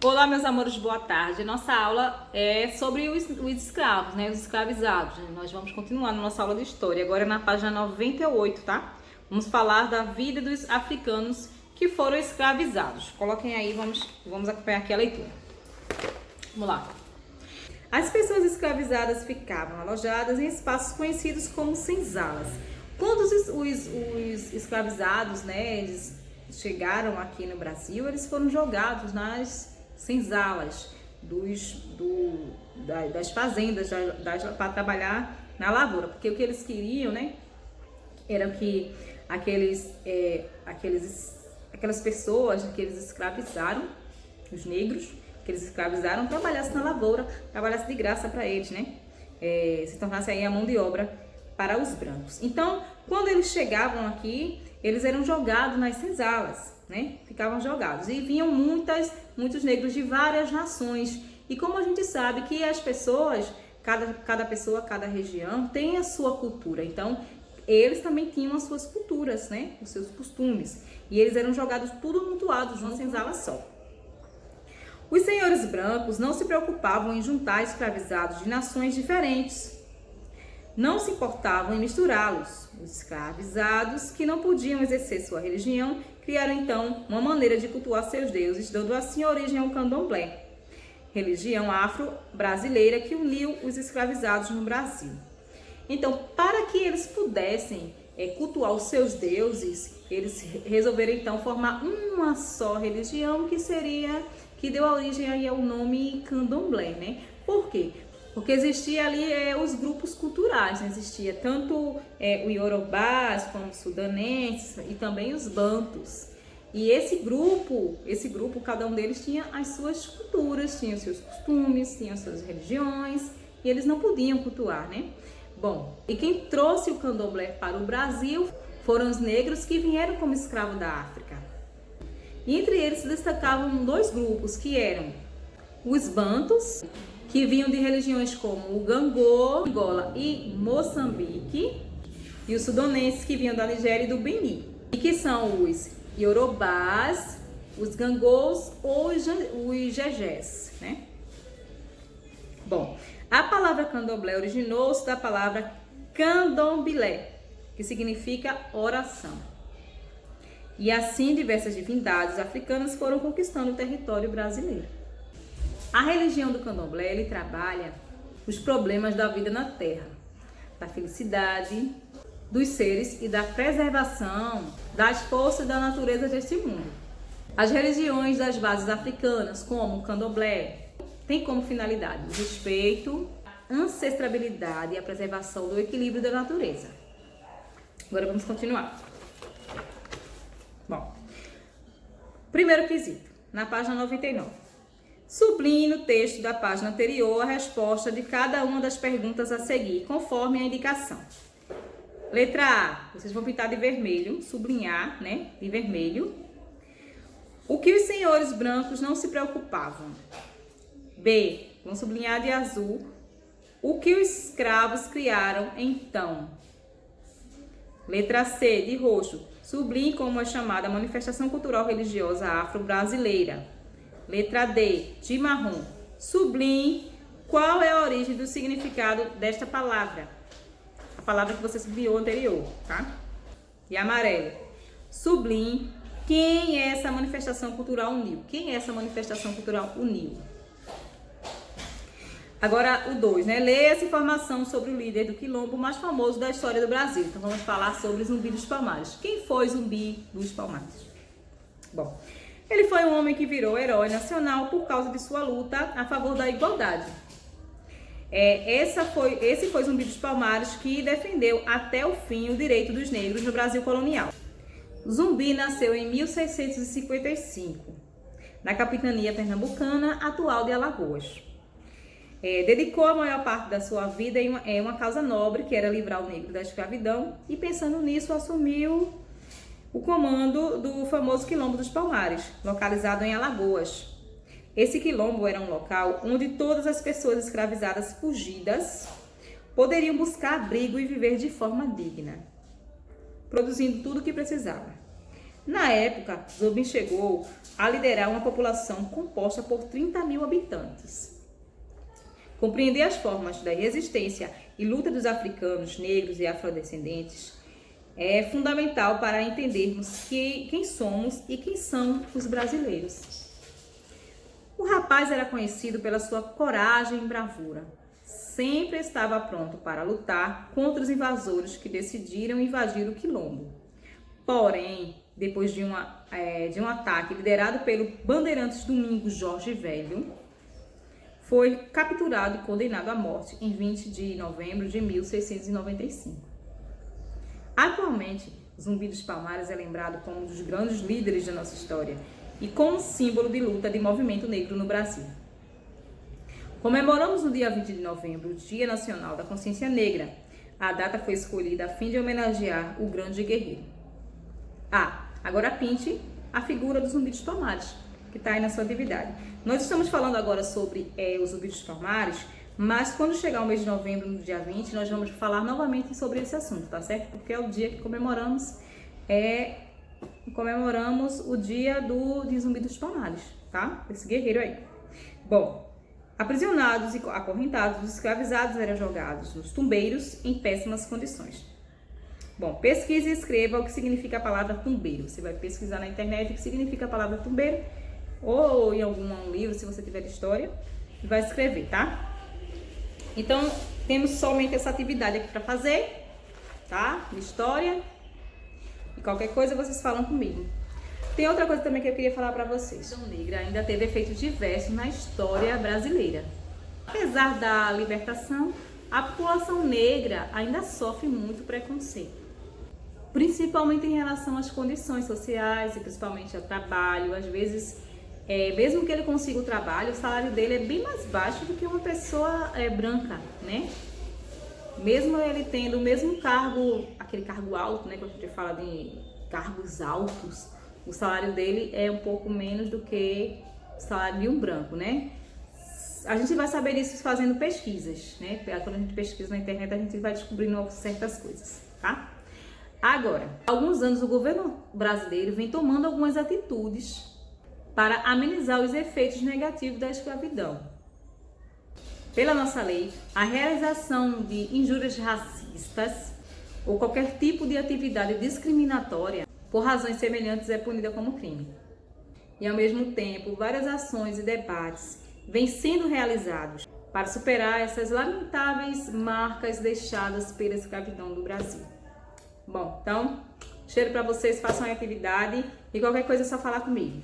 Olá, meus amores, boa tarde. Nossa aula é sobre os escravos, né? Os escravizados. Nós vamos continuar na nossa aula de história, agora na página 98, tá? Vamos falar da vida dos africanos que foram escravizados. Coloquem aí, vamos acompanhar aqui a leitura. Vamos lá. As pessoas escravizadas ficavam alojadas em espaços conhecidos como senzalas. Quando os escravizados, né, eles chegaram aqui no Brasil, eles foram jogados nas senzalas das fazendas para trabalhar na lavoura, porque o que eles queriam, né, era que aquelas pessoas que eles escravizaram, os negros que eles escravizaram, trabalhassem na lavoura, trabalhassem de graça para eles, né, se tornasse aí a mão de obra para os brancos. Então, quando eles chegavam aqui, eles eram jogados nas senzalas, né? Ficavam jogados. E vinham muitos negros de várias nações. E como a gente sabe que as pessoas, cada pessoa, cada região tem a sua cultura. Então, eles também tinham as suas culturas, né? Os seus costumes. E eles eram jogados tudo amontoados numa senzala só. Os senhores brancos não se preocupavam em juntar escravizados de nações diferentes. Não se importavam em misturá-los. Os escravizados, que não podiam exercer sua religião, criaram então uma maneira de cultuar seus deuses, dando assim origem ao candomblé, religião afro-brasileira que uniu os escravizados no Brasil. Então, para que eles pudessem cultuar os seus deuses, eles resolveram então formar uma só religião que deu origem aí ao nome candomblé, né? Por quê? Porque existia ali os grupos culturais, né? Existia tanto o iorubás como os sudanenses e também os bantus. E esse grupo, cada um deles tinha as suas culturas, tinha os seus costumes, tinha as suas religiões, e eles não podiam cultuar, né? Bom, e quem trouxe o candomblé para o Brasil foram os negros que vieram como escravos da África. E entre eles se destacavam dois grupos, que eram os bantus, que vinham de religiões como o Gangô, Angola e Moçambique, e os sudanenses, que vinham da Nigéria e do Benin, e que são os iorubás, os gangôs ou os jejés, né? Bom, a palavra candomblé originou-se da palavra candombilé, que significa oração. E assim diversas divindades africanas foram conquistando o território brasileiro. A religião do candomblé, ele trabalha os problemas da vida na terra, da felicidade dos seres e da preservação das forças da natureza deste mundo. As religiões das bases africanas, como o candomblé, têm como finalidade o respeito, a ancestralidade e a preservação do equilíbrio da natureza. Agora vamos continuar. Bom, primeiro quesito, na página 99. Sublinhe no texto da página anterior a resposta de cada uma das perguntas a seguir, conforme a indicação. Letra A, vocês vão pintar de vermelho, sublinhar, né, de vermelho. O que os senhores brancos não se preocupavam? B, vão sublinhar de azul. O que os escravos criaram então? Letra C, de roxo, sublinhe como é chamada a manifestação cultural religiosa afro-brasileira. Letra D, de marrom, sublinhe qual é a origem do significado desta palavra. A palavra que você sublinhou anterior, tá? E amarelo, sublinhe quem é essa manifestação cultural unil. Quem é essa manifestação cultural unil? Agora o 2, né? Leia essa informação sobre o líder do quilombo mais famoso da história do Brasil. Então vamos falar sobre Zumbi dos Palmares. Quem foi Zumbi dos Palmares? Bom, ele foi um homem que virou herói nacional por causa de sua luta a favor da igualdade. Esse foi Zumbi dos Palmares, que defendeu até o fim o direito dos negros no Brasil colonial. Zumbi nasceu em 1655, na capitania pernambucana atual de Alagoas. Dedicou a maior parte da sua vida em uma causa nobre, que era livrar o negro da escravidão, e pensando nisso assumiu o comando do famoso Quilombo dos Palmares, localizado em Alagoas. Esse quilombo era um local onde todas as pessoas escravizadas fugidas poderiam buscar abrigo e viver de forma digna, produzindo tudo o que precisava. Na época, Zubin chegou a liderar uma população composta por 30 mil habitantes. Compreender as formas da resistência e luta dos africanos, negros e afrodescendentes é fundamental para entendermos quem somos e quem são os brasileiros. O rapaz era conhecido pela sua coragem e bravura. Sempre estava pronto para lutar contra os invasores que decidiram invadir o Quilombo. Porém, depois de um ataque liderado pelo Bandeirantes Domingos Jorge Velho, foi capturado e condenado à morte em 20 de novembro de 1695. Atualmente, Zumbi dos Palmares é lembrado como um dos grandes líderes da nossa história e como símbolo de luta de movimento negro no Brasil. Comemoramos no dia 20 de novembro o Dia Nacional da Consciência Negra. A data foi escolhida a fim de homenagear o grande guerreiro. Agora pinte a figura do Zumbi dos Palmares, que está aí na sua atividade. Nós estamos falando agora sobre o Zumbi dos Palmares, mas quando chegar o mês de novembro, no dia 20, nós vamos falar novamente sobre esse assunto, tá certo? Porque é o dia que comemoramos o dia de Zumbi dos Palmares, tá? Esse guerreiro aí. Bom, aprisionados e acorrentados, os escravizados eram jogados nos tumbeiros em péssimas condições. Bom, pesquise e escreva o que significa a palavra tumbeiro. Você vai pesquisar na internet o que significa a palavra tumbeiro, ou em algum livro, se você tiver história, e vai escrever, tá? Então, temos somente essa atividade aqui para fazer, tá? História. E qualquer coisa vocês falam comigo. Tem outra coisa também que eu queria falar para vocês. A escravidão negra ainda teve efeitos diversos na história brasileira. Apesar da libertação, a população negra ainda sofre muito preconceito, principalmente em relação às condições sociais e principalmente ao trabalho. Às vezes, mesmo que ele consiga o trabalho, o salário dele é bem mais baixo do que uma pessoa branca, né? Mesmo ele tendo o mesmo cargo, aquele cargo alto, né? Quando a gente fala de cargos altos, o salário dele é um pouco menos do que o salário de um branco, né? A gente vai saber disso fazendo pesquisas, né? Quando a gente pesquisa na internet, a gente vai descobrindo certas coisas, tá? Agora, há alguns anos o governo brasileiro vem tomando algumas atitudes para amenizar os efeitos negativos da escravidão. Pela nossa lei, a realização de injúrias racistas ou qualquer tipo de atividade discriminatória por razões semelhantes é punida como crime. E ao mesmo tempo, várias ações e debates vêm sendo realizados para superar essas lamentáveis marcas deixadas pela escravidão do Brasil. Bom, então, cheiro para vocês, façam a atividade e qualquer coisa é só falar comigo.